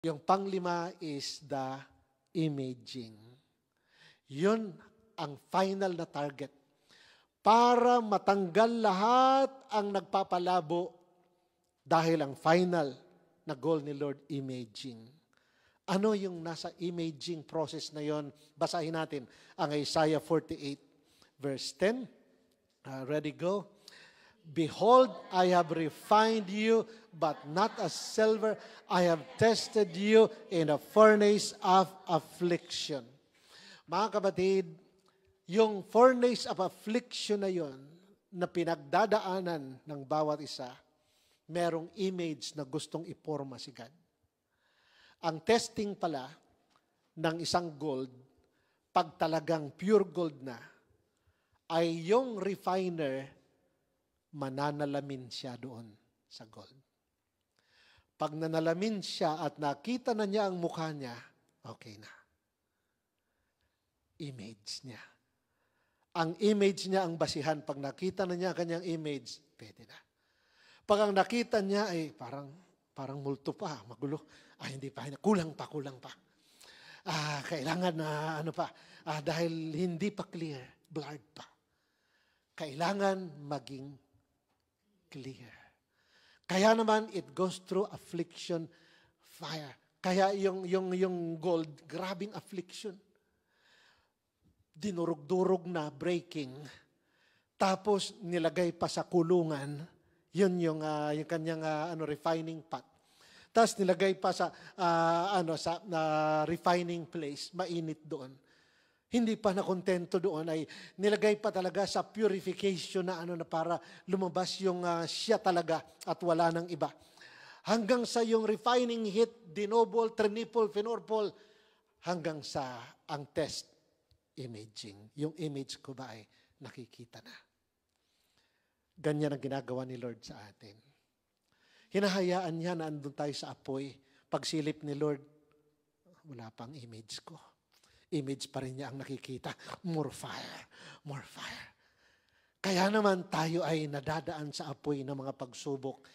Yung panglima is the imaging. Yun ang final na target. Para matanggal lahat ang nagpapalabo dahil ang final na goal ni Lord, imaging. Ano yung nasa imaging process na yon? Basahin natin ang Isaiah 48 verse 10. Ready, go. Behold, I have refined you, but not as silver. I have tested you in a furnace of affliction. Mga kapatid, yung furnace of affliction na yon, na pinagdadaanan ng bawat isa, merong image na gustong iporma si God. Ang testing pala ng isang gold, pag talagang pure gold na, ay yung refiner, mananalamin siya doon sa gold. Pag nanalamin siya at nakita na niya ang mukha niya, okay na. Image niya. Ang image niya ang basihan. Pag nakita na niya ang kanyang image, pwede na. Pag ang nakita niya ay parang multo pa, magulo. Hindi pa, kulang pa. Kailangan na dahil hindi pa clear, blurred pa. Kailangan maging clear. Kaya naman, it goes through affliction, fire. Kaya yung gold, grabing affliction. Dinurog-durog na, breaking. Tapos, nilagay pa sa kulungan. Yun yung kanyang refining pot. Tapos, nilagay pa sa refining place. Mainit doon. Hindi pa nakontento doon, ay nilagay pa talaga sa purification na na para lumabas yung siya talaga at wala nang iba. Hanggang sa yung refining heat, dinobol, trinipol, finorpol, hanggang sa ang test imaging. Yung image ko ba ay nakikita na. Ganyan ang ginagawa ni Lord sa atin. Hinahayaan niya na andun tayo sa apoy. Pagsilip ni Lord, wala pang image ko. Image pa rin niya ang nakikita. More fire, more fire. Kaya naman tayo ay nadadaan sa apoy ng mga pagsubok.